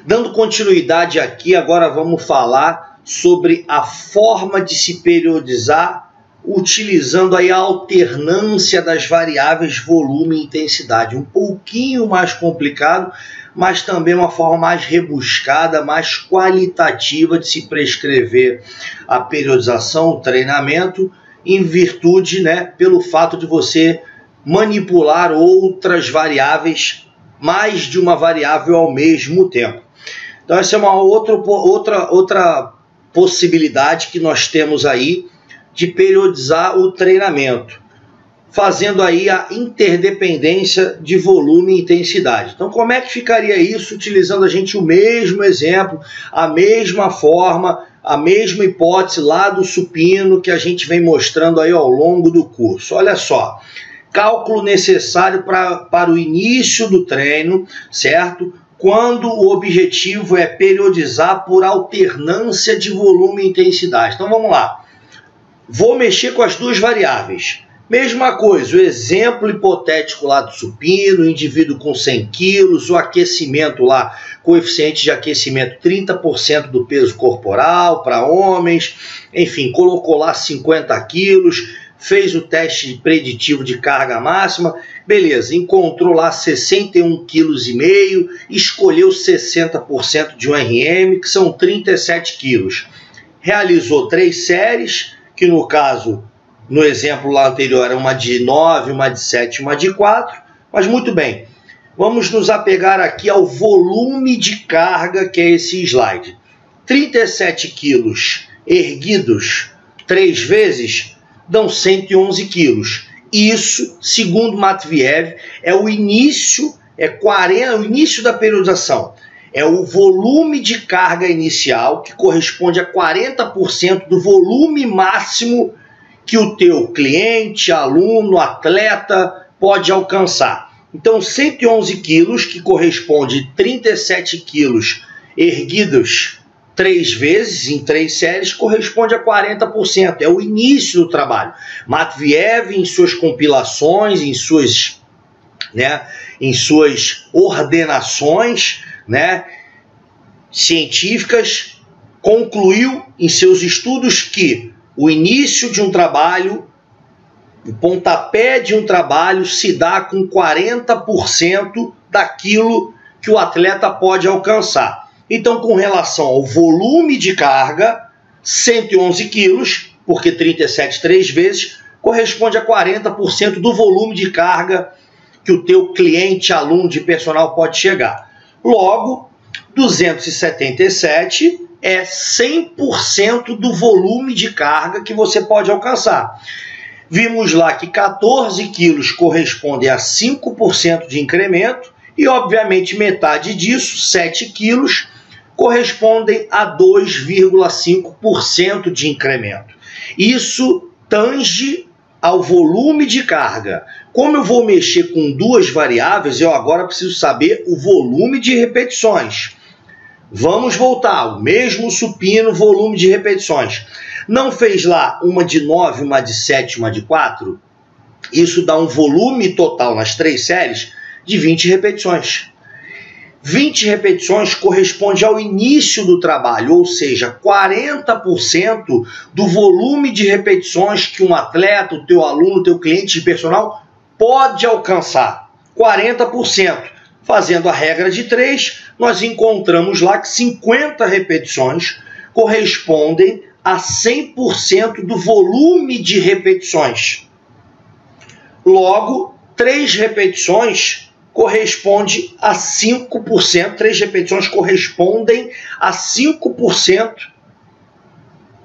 Dando continuidade aqui, agora vamos falar sobre a forma de se periodizar utilizando aí a alternância das variáveis volume e intensidade. Um pouquinho mais complicado, mas também uma forma mais rebuscada, mais qualitativa de se prescrever a periodização, o treinamento, em virtude, pelo fato de você manipular outras variáveis, mais de uma variável ao mesmo tempo. Então essa é uma outra possibilidade que nós temos aí de periodizar o treinamento, fazendo aí a interdependência de volume e intensidade. Então como é que ficaria isso utilizando a gente o mesmo exemplo, a mesma forma, a mesma hipótese lá do supino que a gente vem mostrando aí ao longo do curso? Olha só, cálculo necessário para o início do treino, certo? Quando o objetivo é periodizar por alternância de volume e intensidade. Então vamos lá. Vou mexer com as duas variáveis. Mesma coisa, o exemplo hipotético lá do supino, indivíduo com 100 quilos, o aquecimento lá, coeficiente de aquecimento 30% do peso corporal para homens, enfim, colocou lá 50 quilos, fez o teste preditivo de carga máxima, beleza, encontrou lá 61,5 kg, escolheu 60% de um RM, que são 37 quilos. Realizou 3 séries, que no caso, no exemplo lá anterior, era uma de 9, uma de 7 e uma de 4, mas muito bem. Vamos nos apegar aqui ao volume de carga, que é esse slide. 37 quilos erguidos 3 vezes dão 111 quilos. Isso, segundo Matveev, é o início, o início da periodização. É o volume de carga inicial, que corresponde a 40% do volume máximo que o teu cliente, aluno, atleta pode alcançar. Então, 111 quilos, que corresponde a 37 quilos erguidos 3 vezes, em 3 séries, corresponde a 40%. É o início do trabalho. Matveev, em suas compilações, em suas ordenações, científicas, concluiu em seus estudos que o início de um trabalho, o pontapé de um trabalho se dá com 40% daquilo que o atleta pode alcançar. Então, com relação ao volume de carga, 111 quilos, porque 37 3 vezes, corresponde a 40% do volume de carga que o teu cliente, aluno de personal pode chegar. Logo, 277 é 100% do volume de carga que você pode alcançar. Vimos lá que 14 quilos correspondem a 5% de incremento e, obviamente, metade disso, 7 quilos, correspondem a 2,5% de incremento. Isso tange ao volume de carga. Como eu vou mexer com duas variáveis, eu agora preciso saber o volume de repetições. Vamos voltar, o mesmo supino, volume de repetições. Não fez lá uma de 9, uma de 7, uma de 4? Isso dá um volume total nas 3 séries de 20 repetições. 20 repetições corresponde ao início do trabalho, ou seja, 40% do volume de repetições que um atleta, o teu aluno, o teu cliente de personal pode alcançar. 40%. Fazendo a regra de 3, nós encontramos lá que 50 repetições correspondem a 100% do volume de repetições. Logo, 3 repetições corresponde a 5%, 3 repetições correspondem a 5%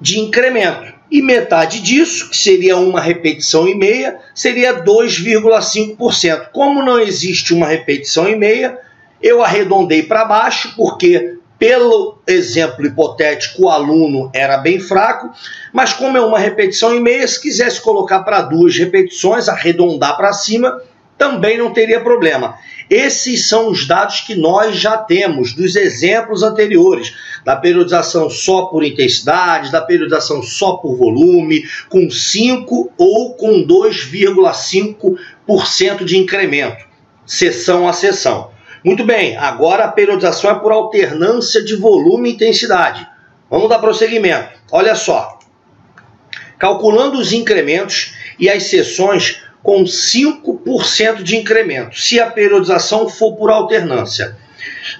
de incremento. E metade disso, que seria uma repetição e meia, seria 2,5%. Como não existe uma repetição e meia, eu arredondei para baixo, porque pelo exemplo hipotético o aluno era bem fraco, mas como é uma repetição e meia, se quisesse colocar para 2 repetições, arredondar para cima, também não teria problema. Esses são os dados que nós já temos dos exemplos anteriores, da periodização só por intensidade, da periodização só por volume, com 5 ou com 2,5% de incremento, sessão a sessão. Muito bem, agora a periodização é por alternância de volume e intensidade. Vamos dar prosseguimento. Olha só. Calculando os incrementos e as sessões com 5% de incremento, se a periodização for por alternância.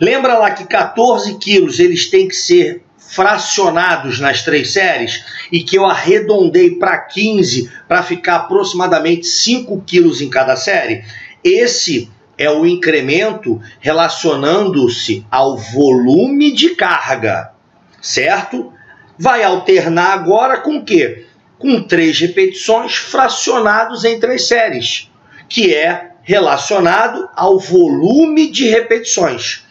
Lembra lá que 14 quilos eles têm que ser fracionados nas 3 séries e que eu arredondei para 15 para ficar aproximadamente 5 quilos em cada série? Esse é o incremento relacionando-se ao volume de carga, certo? Vai alternar agora com o quê? Com 3 repetições fracionados em 3 séries, que é relacionado ao volume de repetições.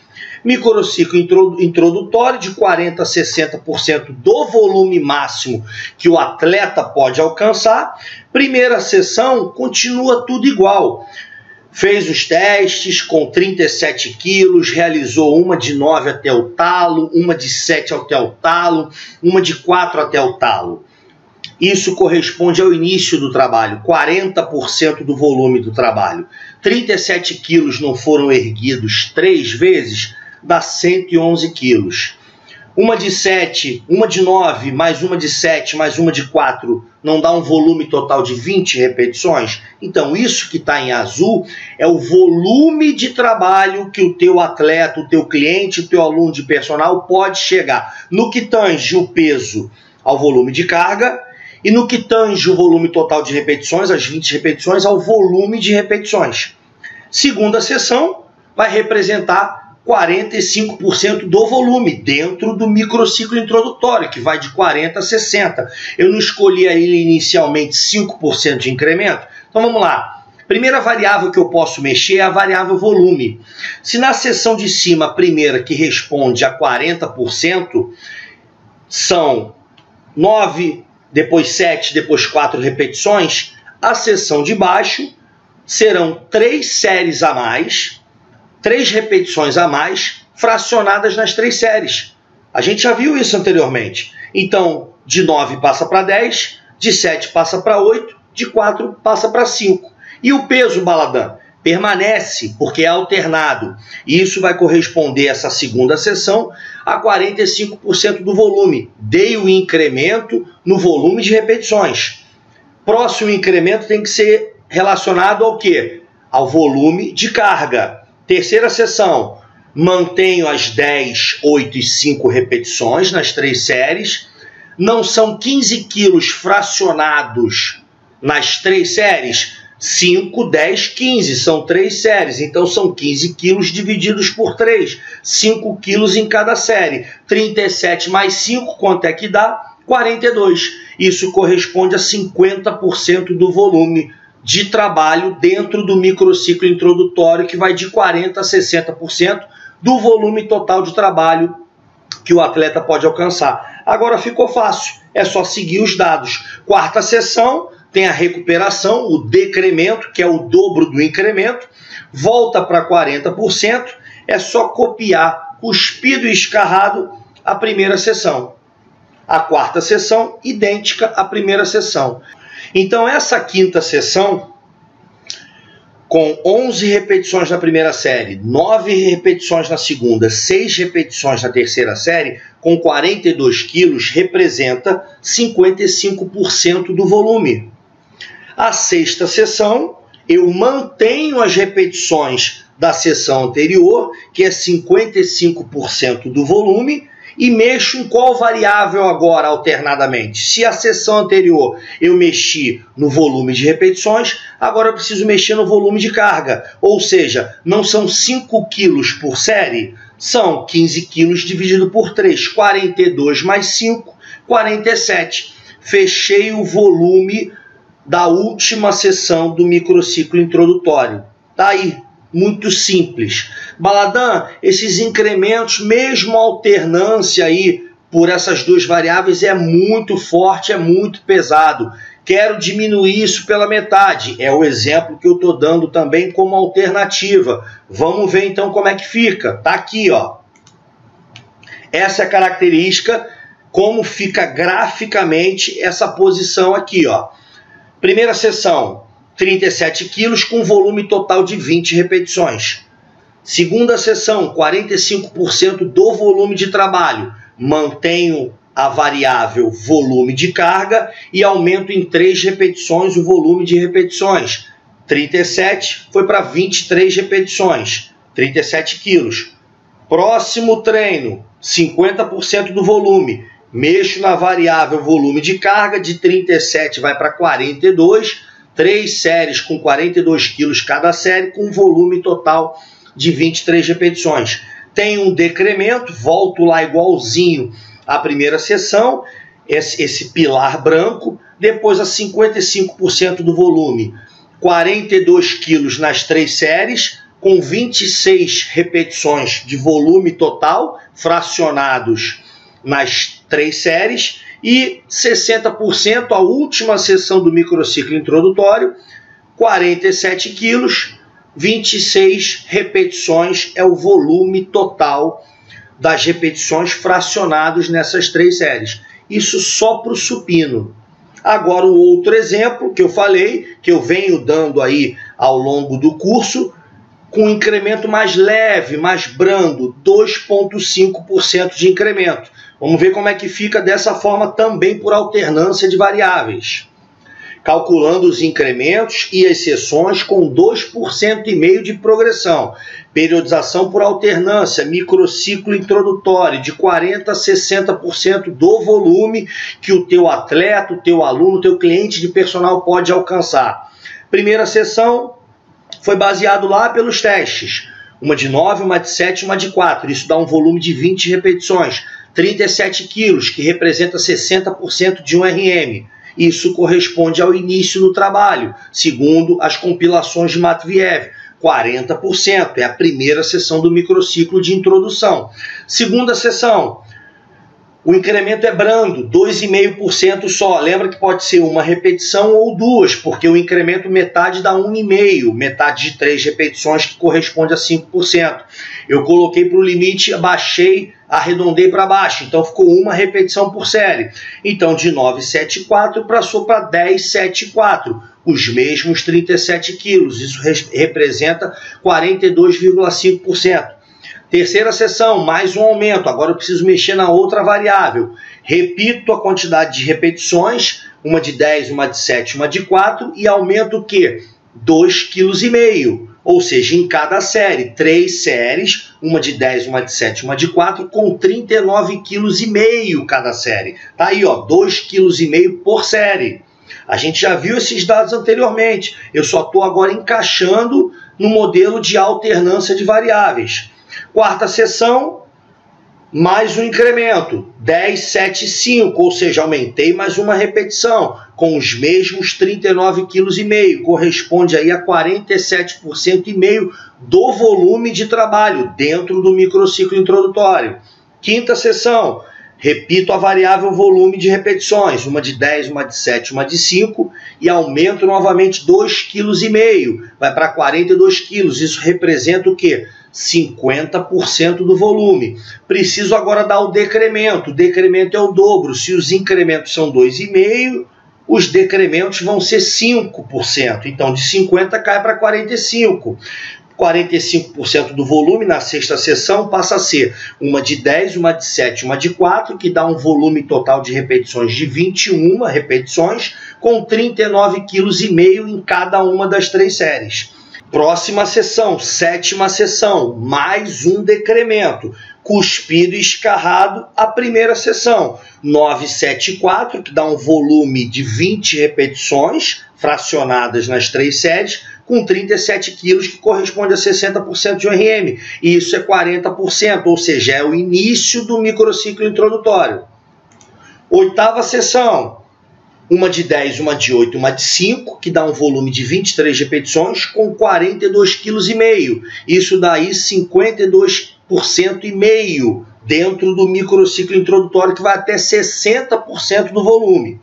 Microciclo introdutório de 40% a 60% do volume máximo que o atleta pode alcançar. Primeira sessão, continua tudo igual. Fez os testes com 37 quilos, realizou uma de 9 até o talo, uma de 7 até o talo, uma de 4 até o talo. Isso corresponde ao início do trabalho, 40% do volume do trabalho. 37 quilos não foram erguidos 3 vezes, dá 111 quilos. Uma de 7, uma de 9, mais uma de 7, mais uma de 4, não dá um volume total de 20 repetições? Então, isso que está em azul é o volume de trabalho que o teu atleta, o teu cliente, o teu aluno de personal pode chegar. No que tange o peso ao volume de carga e no que tange o volume total de repetições, as 20 repetições, ao volume de repetições. Segunda sessão vai representar 45% do volume dentro do microciclo introdutório, que vai de 40 a 60. Eu não escolhi aí inicialmente 5% de incremento. Então vamos lá. Primeira variável que eu posso mexer é a variável volume. Se na seção de cima, a primeira que responde a 40%, são 9, depois 7, depois 4 repetições, a seção de baixo serão 3 séries a mais, 3 repetições a mais, fracionadas nas 3 séries. A gente já viu isso anteriormente. Então, de 9 passa para 10, de 7 passa para 8, de 4 passa para 5. E o peso, Baladã, permanece, porque é alternado. E isso vai corresponder, essa segunda sessão, a 45% do volume. Dei o incremento no volume de repetições. Próximo incremento tem que ser relacionado ao quê? Ao volume de carga. Terceira sessão, mantenho as 10, 8 e 5 repetições nas 3 séries. Não são 15 quilos fracionados nas 3 séries? 5, 10, 15, são 3 séries, então são 15 quilos divididos por 3, 5 quilos em cada série. 37 mais 5, quanto é que dá? 42. Isso corresponde a 50% do volume de trabalho dentro do microciclo introdutório, que vai de 40% a 60% do volume total de trabalho que o atleta pode alcançar. Agora ficou fácil, é só seguir os dados. Quarta sessão tem a recuperação, o decremento, que é o dobro do incremento, volta para 40%, é só copiar, cuspido e escarrado, a primeira sessão. A quarta sessão, idêntica à primeira sessão. Então, essa quinta sessão, com 11 repetições na primeira série, 9 repetições na segunda, 6 repetições na terceira série, com 42 quilos, representa 55% do volume. A sexta sessão, eu mantenho as repetições da sessão anterior, que é 55% do volume, e mexo em qual variável agora alternadamente? Se a sessão anterior eu mexi no volume de repetições, agora eu preciso mexer no volume de carga. Ou seja, não são 5 quilos por série, são 15 quilos dividido por 3. 42 mais 5, 47. Fechei o volume da última sessão do microciclo introdutório. Tá aí. Muito simples. Baladã, esses incrementos, mesmo a alternância aí por essas 2 variáveis é muito forte, é muito pesado. Quero diminuir isso pela metade. É o exemplo que eu estou dando também como alternativa. Vamos ver então como é que fica. Tá aqui, ó. Essa é a característica, como fica graficamente essa posição aqui, ó. Primeira sessão, 37 quilos com volume total de 20 repetições. Segunda sessão, 45% do volume de trabalho. Mantenho a variável volume de carga e aumento em 3 repetições o volume de repetições. 37 foi para 23 repetições, 37 quilos. Próximo treino, 50% do volume. Mexo na variável volume de carga, de 37 vai para 42, 3 séries com 42 quilos cada série, com volume total de 23 repetições. Tem um decremento, volto lá igualzinho à primeira sessão, esse pilar branco, depois a 55% do volume, 42 quilos nas 3 séries, com 26 repetições de volume total, fracionados nas 3 séries, e 60% a última sessão do microciclo introdutório, 47 quilos, 26 repetições é o volume total das repetições fracionados nessas 3 séries. Isso só para o supino. Agora, o outro exemplo que eu falei, que eu venho dando aí ao longo do curso, com um incremento mais leve, mais brando, 2,5% de incremento. Vamos ver como é que fica dessa forma também por alternância de variáveis. Calculando os incrementos e as sessões com 2,5% de progressão. Periodização por alternância, microciclo introdutório, de 40% a 60% do volume que o teu atleta, o teu aluno, o teu cliente de personal pode alcançar. Primeira sessão foi baseado lá pelos testes. Uma de 9, uma de 7, uma de 4. Isso dá um volume de 20 repetições. 37 quilos, que representa 60% de um RM. Isso corresponde ao início do trabalho, segundo as compilações de Matviev, 40%. É a primeira sessão do microciclo de introdução. Segunda sessão, o incremento é brando, 2,5% só. Lembra que pode ser uma repetição ou 2, porque o incremento metade dá 1,5%, metade de 3 repetições, que corresponde a 5%. Eu coloquei para o limite, abaixei, arredondei para baixo, então ficou uma repetição por série. Então, de 9,74 passou para 10,74, os mesmos 37 quilos. Isso representa 42,5%. Terceira sessão, mais um aumento. Agora eu preciso mexer na outra variável. Repito a quantidade de repetições, uma de 10, uma de 7, uma de 4, e aumento o quê? 2,5 kg. Ou seja, em cada série, 3 séries, uma de 10, uma de 7, uma de 4, com 39,5 kg cada série. Tá aí, ó, 2,5 kg por série. A gente já viu esses dados anteriormente. Eu só estou agora encaixando no modelo de alternância de variáveis. Quarta sessão, mais um incremento, 10, 7, 5, ou seja, aumentei mais uma repetição, com os mesmos 39,5 kg, corresponde aí a 47,5% do volume de trabalho dentro do microciclo introdutório. Quinta sessão, repito a variável volume de repetições, uma de 10, uma de 7, uma de 5, e aumento novamente 2,5 kg, vai para 42 kg, isso representa o quê? 50% do volume. Preciso agora dar o decremento. O decremento é o dobro. Se os incrementos são 2,5%, os decrementos vão ser 5%. Então, de 50% cai para 45%. 45% do volume na sexta sessão passa a ser uma de 10, uma de 7, uma de 4, que dá um volume total de repetições de 21 repetições, com 39,5 kg em cada uma das 3 séries. Próxima sessão, sétima sessão, mais um decremento, cuspido e escarrado a primeira sessão, 9,74, que dá um volume de 20 repetições, fracionadas nas 3 séries, com 37 quilos, que corresponde a 60% de RM. E isso é 40%, ou seja, é o início do microciclo introdutório. Oitava sessão, uma de 10, uma de 8, uma de 5, que dá um volume de 23 repetições com 42,5 kg. Isso daí 52,5% dentro do microciclo introdutório, que vai até 60% do volume.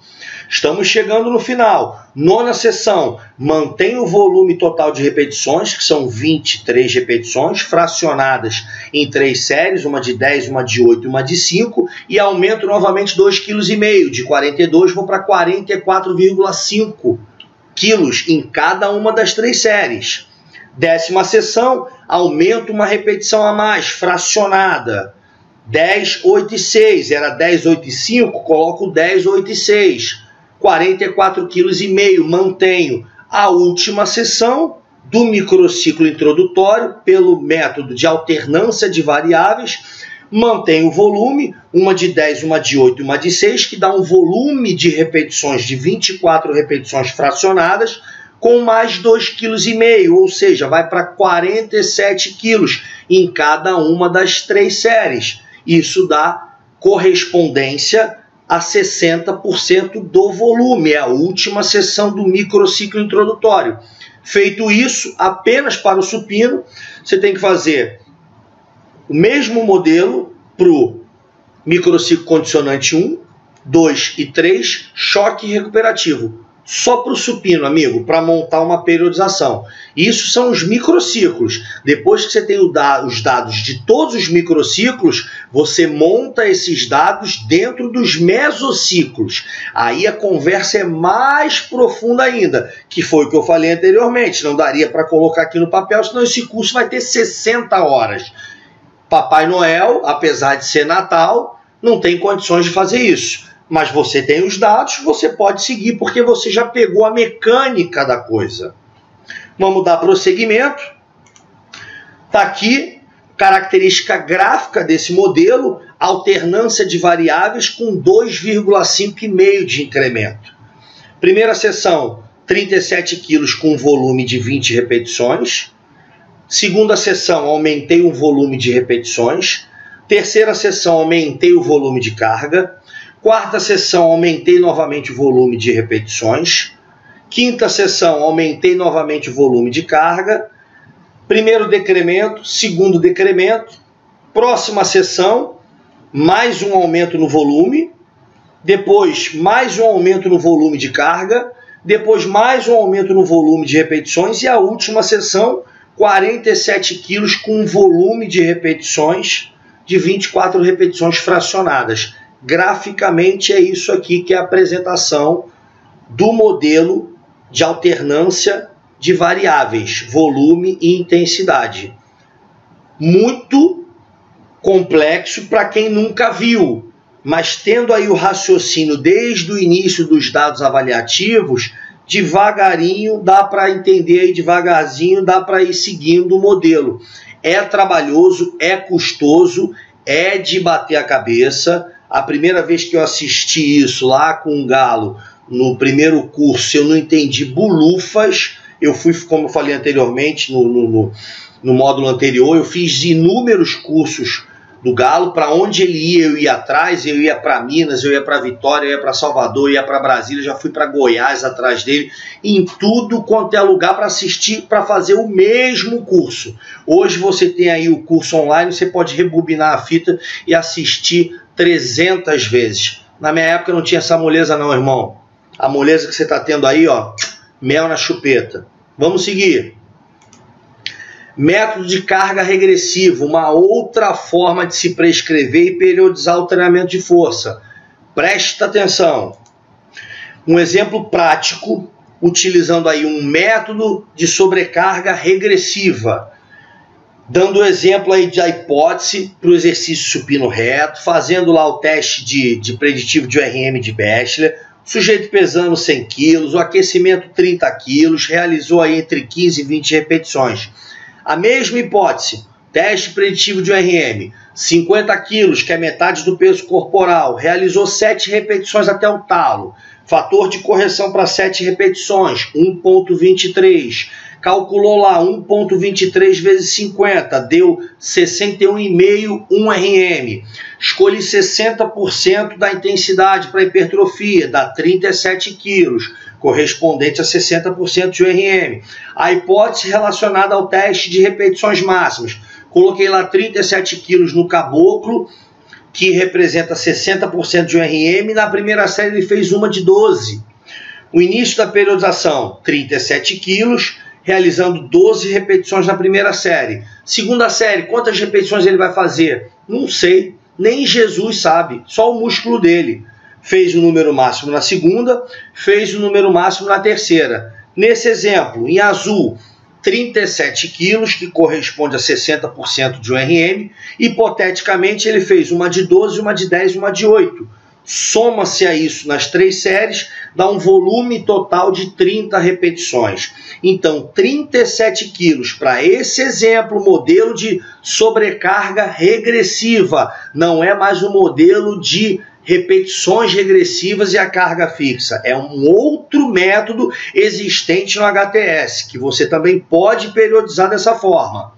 Estamos chegando no final. Nona sessão, mantém o volume total de repetições, que são 23 repetições, fracionadas em 3 séries, uma de 10, uma de 8 e uma de 5, e aumento novamente 2,5 kg. De 42 vou para 44,5 quilos em cada uma das 3 séries. 10ª sessão, aumento uma repetição a mais, fracionada. 10, 8 e 6, era 10, 8 e 5, coloco 10, 8 e 6. 44,5 kg, mantenho a última sessão do microciclo introdutório pelo método de alternância de variáveis, mantenho o volume, uma de 10, uma de 8 e uma de 6, que dá um volume de repetições de 24 repetições fracionadas, com mais 2,5 kg, ou seja, vai para 47 kg em cada uma das 3 séries. Isso dá correspondência a 60% do volume, é a última sessão do microciclo introdutório. Feito isso, apenas para o supino, você tem que fazer o mesmo modelo para o microciclo condicionante 1, 2 e 3, choque recuperativo. Só para o supino, amigo, para montar uma periodização. Isso são os microciclos. Depois que você tem os dados de todos os microciclos, você monta esses dados dentro dos mesociclos. Aí a conversa é mais profunda ainda, que foi o que eu falei anteriormente. Não daria para colocar aqui no papel, senão esse curso vai ter 60 horas. Papai Noel, apesar de ser Natal, não tem condições de fazer isso. Mas você tem os dados, você pode seguir, porque você já pegou a mecânica da coisa. Vamos dar prosseguimento. Está aqui, característica gráfica desse modelo, alternância de variáveis com 2,5,5 de incremento. Primeira sessão, 37 kg com volume de 20 repetições. Segunda sessão, aumentei o volume de repetições. Terceira sessão, aumentei o volume de carga. Quarta sessão, aumentei novamente o volume de repetições. Quinta sessão, aumentei novamente o volume de carga. Primeiro decremento, segundo decremento. Próxima sessão, mais um aumento no volume. Depois, mais um aumento no volume de carga. Depois, mais um aumento no volume de repetições. E a última sessão, 47 kg com um volume de repetições de 24 repetições fracionadas. Graficamente é isso aqui que é a apresentação do modelo de alternância de variáveis, volume e intensidade. Muito complexo para quem nunca viu, mas tendo aí o raciocínio desde o início dos dados avaliativos, devagarinho dá para entender e devagarzinho dá para ir seguindo o modelo. É trabalhoso, é custoso, é de bater a cabeça. A primeira vez que eu assisti isso lá com o Galo, no primeiro curso, eu não entendi bulufas. Eu fui, como eu falei anteriormente, no módulo anterior, eu fiz inúmeros cursos do Galo. Para onde ele ia, eu ia atrás. Eu ia para Minas, eu ia para Vitória, eu ia para Salvador, eu ia para Brasília, já fui para Goiás atrás dele. Em tudo quanto é lugar para assistir, para fazer o mesmo curso. Hoje você tem aí o curso online, você pode rebobinar a fita e assistir 300 vezes. Na minha época não tinha essa moleza não, irmão. A moleza que você está tendo aí, ó, mel na chupeta. Vamos seguir. Método de carga regressiva, uma outra forma de se prescrever e periodizar o treinamento de força. Presta atenção. Um exemplo prático, utilizando aí um método de sobrecarga regressiva. Dando o exemplo aí da hipótese para o exercício supino reto, fazendo lá o teste de preditivo de URM de Bechler, sujeito pesando 100 kg, o aquecimento 30 kg, realizou aí entre 15 e 20 repetições. A mesma hipótese, teste preditivo de URM, 50 kg, que é metade do peso corporal, realizou 7 repetições até o talo. Fator de correção para 7 repetições, 1,23. Calculou lá 1,23 vezes 50, deu 61,5 1RM. Escolhi 60% da intensidade para hipertrofia, dá 37 quilos, correspondente a 60% de URM. A hipótese relacionada ao teste de repetições máximas. Coloquei lá 37 quilos no caboclo, que representa 60% de URM. Na primeira série ele fez uma de 12. O início da periodização, 37 quilos, realizando 12 repetições na primeira série. Segunda série, quantas repetições ele vai fazer? Não sei, nem Jesus sabe, só o músculo dele. Fez o número máximo na segunda, fez o número máximo na terceira. Nesse exemplo, em azul, 37 quilos, que corresponde a 60% de um RM. Hipoteticamente, ele fez uma de 12, uma de 10 e uma de 8. Soma-se a isso nas 3 séries, dá um volume total de 30 repetições. Então, 37 quilos para esse exemplo, modelo de sobrecarga regressiva. Não é mais um modelo de repetições regressivas e a carga fixa. É um outro método existente no HTS, que você também pode periodizar dessa forma.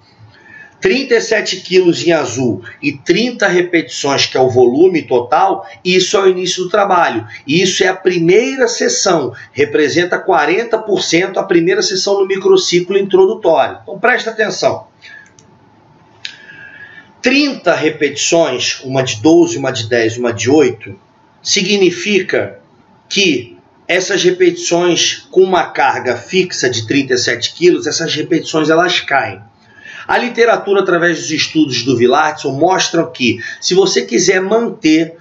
37 quilos em azul e 30 repetições, que é o volume total, isso é o início do trabalho. Isso é a primeira sessão, representa 40% a primeira sessão no microciclo introdutório. Então presta atenção. 30 repetições, uma de 12, uma de 10, uma de 8, significa que essas repetições com uma carga fixa de 37 quilos, essas repetições elas caem. A literatura, através dos estudos do Willardson, mostra que, se você quiser manter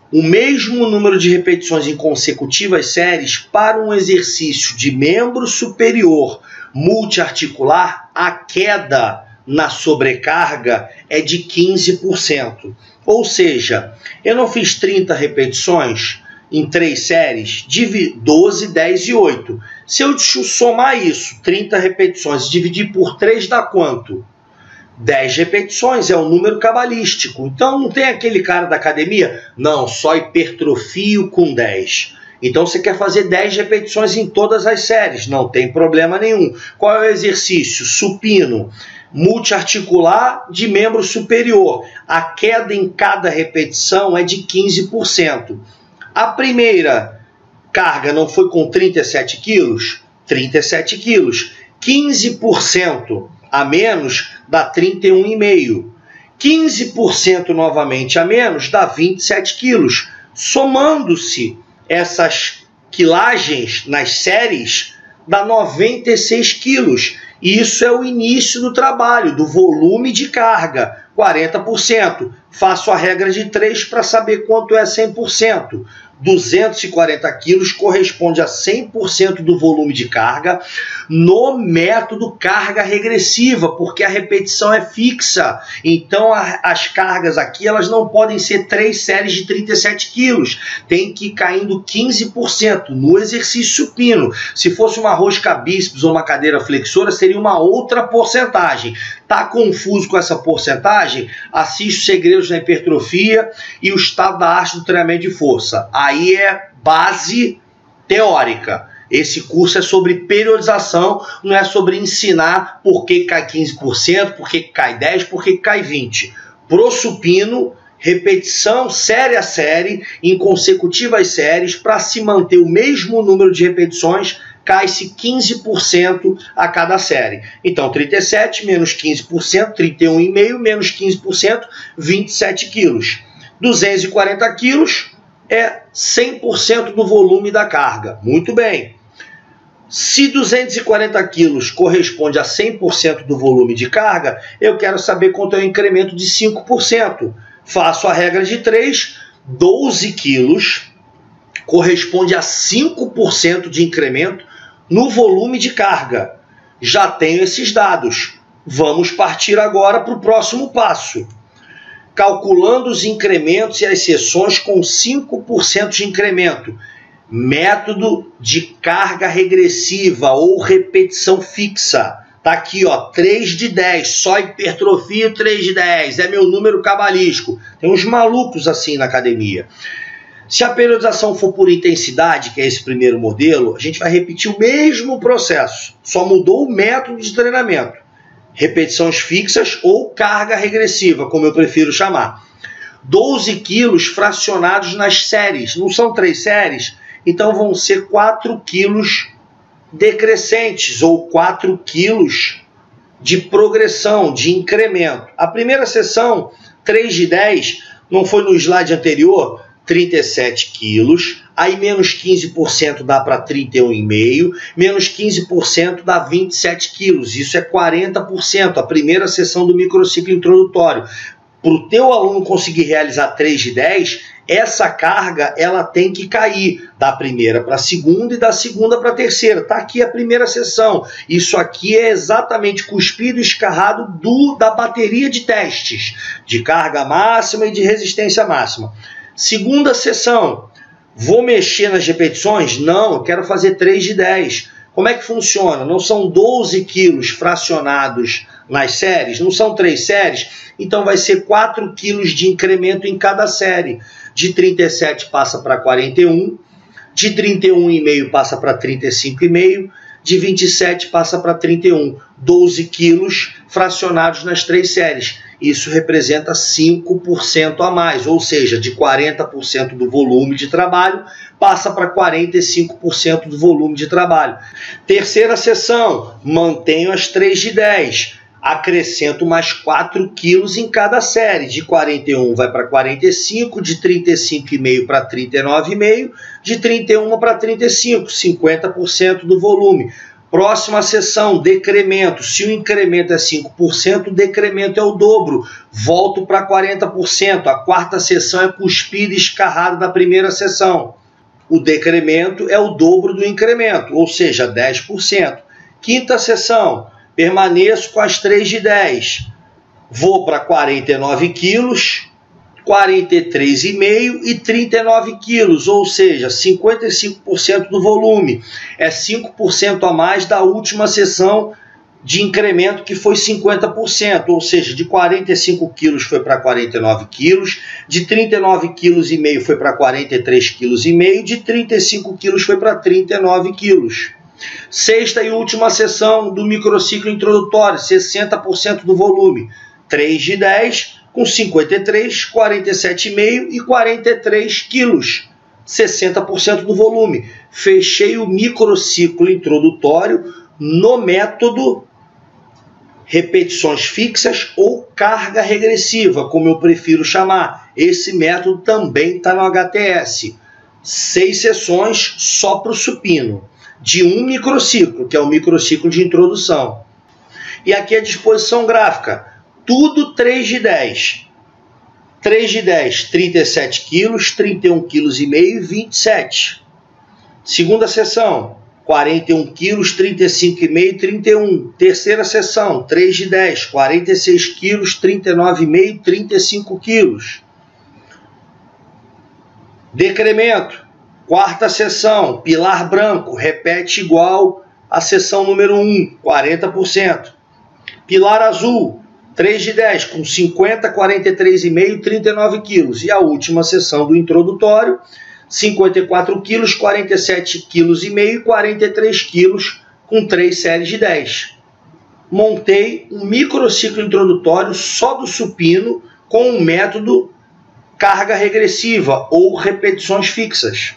o mesmo número de repetições em consecutivas séries para um exercício de membro superior multiarticular, a queda na sobrecarga é de 15%. Ou seja, eu não fiz 30 repetições em 3 séries, 12, 10 e 8. Se eu somar isso, 30 repetições, dividir por 3 dá quanto? 10 repetições, é um número cabalístico. Então não tem aquele cara da academia, não, só hipertrofio com 10. Então você quer fazer 10 repetições em todas as séries, não tem problema nenhum. Qual é o exercício? Supino, multiarticular de membro superior. A queda em cada repetição é de 15%. A primeira carga não foi com 37 quilos? 37 quilos. 15% a menos dá 31,5. 15% novamente a menos dá 27 quilos. Somando-se essas quilagens nas séries, dá 96 quilos. Isso é o início do trabalho, do volume de carga, 40%. Faço a regra de 3 para saber quanto é 100%. 240 quilos corresponde a 100% do volume de carga no método carga regressiva, porque a repetição é fixa. Então as cargas aqui elas não podem ser 3 séries de 37 quilos, tem que ir caindo 15% no exercício supino. Se fosse uma rosca bíceps ou uma cadeira flexora, seria uma outra porcentagem. Tá confuso com essa porcentagem? Assiste Segredos da Hipertrofia e o Estado da Arte do Treinamento de Força. Aí é base teórica. Esse curso é sobre periodização, não é sobre ensinar por que cai 15%, por que cai 10%, por que cai 20%. Pro supino, repetição série a série, em consecutivas séries, para se manter o mesmo número de repetições, cai-se 15% a cada série. Então, 37 menos 15%, 31,5 menos 15%, 27 quilos. 240 quilos é 100% do volume da carga. Muito bem. Se 240 quilos corresponde a 100% do volume de carga, eu quero saber quanto é o incremento de 5%. Faço a regra de 3, 12 quilos corresponde a 5% de incremento no volume de carga. Já tenho esses dados. Vamos partir agora para o próximo passo. Calculando os incrementos e as seções com 5% de incremento. Método de carga regressiva ou repetição fixa. Tá aqui, ó, 3 de 10, só hipertrofia 3 de 10, é meu número cabalístico. Tem uns malucos assim na academia. Se a periodização for por intensidade, que é esse primeiro modelo, a gente vai repetir o mesmo processo, só mudou o método de treinamento. Repetições fixas ou carga regressiva, como eu prefiro chamar. 12 quilos fracionados nas séries, não são 3 séries? Então vão ser 4 quilos decrescentes ou 4 quilos de progressão, de incremento. A primeira sessão, 3 de 10, não foi no slide anterior? 37 quilos, aí menos 15% dá para 31,5, menos 15% dá 27 quilos, isso é 40%, a primeira sessão do microciclo introdutório. para o teu aluno conseguir realizar 3 de 10, essa carga ela tem que cair da primeira para a segunda e da segunda para a terceira. Está aqui a primeira sessão. Isso aqui é exatamente cuspido e escarrado da bateria de testes, de carga máxima e de resistência máxima. Segunda sessão, vou mexer nas repetições? Não, eu quero fazer 3 de 10. Como é que funciona? Não são 12 quilos fracionados nas séries? Não são 3 séries? Então vai ser 4 quilos de incremento em cada série. De 37 passa para 41, de 31,5 passa para 35,5, de 27 passa para 31. 12 quilos fracionados nas 3 séries. Isso representa 5% a mais, ou seja, de 40% do volume de trabalho passa para 45% do volume de trabalho. Terceira sessão, mantenho as 3 de 10. Acrescento mais 4 quilos em cada série. De 41 vai para 45, de 35,5 para 39,5, de 31 para 35, 50% do volume. Próxima sessão, decremento. Se o incremento é 5%, o decremento é o dobro. Volto para 40%. A quarta sessão é cuspida e escarrada da primeira sessão. O decremento é o dobro do incremento, ou seja, 10%. Quinta sessão, permaneço com as 3 de 10. Vou para 49 quilos, 43,5 e 39 quilos, ou seja, 55% do volume. É 5% a mais da última sessão de incremento, que foi 50%, ou seja, de 45 quilos foi para 49 quilos, de 39,5 quilos foi para 43,5 quilos, de 35 quilos foi para 39 quilos. Sexta e última sessão do microciclo introdutório, 60% do volume. 3 de 10 com 53, 47,5 e 43 quilos. 60% do volume. Fechei o microciclo introdutório no método repetições fixas ou carga regressiva, como eu prefiro chamar. Esse método também está no HTS. 6 sessões só para o supino, de um microciclo, que é o microciclo de introdução. E aqui a disposição gráfica, tudo 3 de 10. 3 de 10, 37 quilos, 31,5 quilos e 27. Segunda sessão, 41 quilos, 35,5 e 31. Terceira sessão, 3 de 10, 46 quilos, 39,5 e 35 quilos. Decremento. Quarta sessão, pilar branco, repete igual à sessão número 1, 40%. Pilar azul, 3 de 10, com 50, 43,5 e 39 quilos. E a última sessão do introdutório, 54 quilos, 47,5 quilos e 43 quilos, com 3 séries de 10. Montei um microciclo introdutório só do supino com o método carga regressiva ou repetições fixas.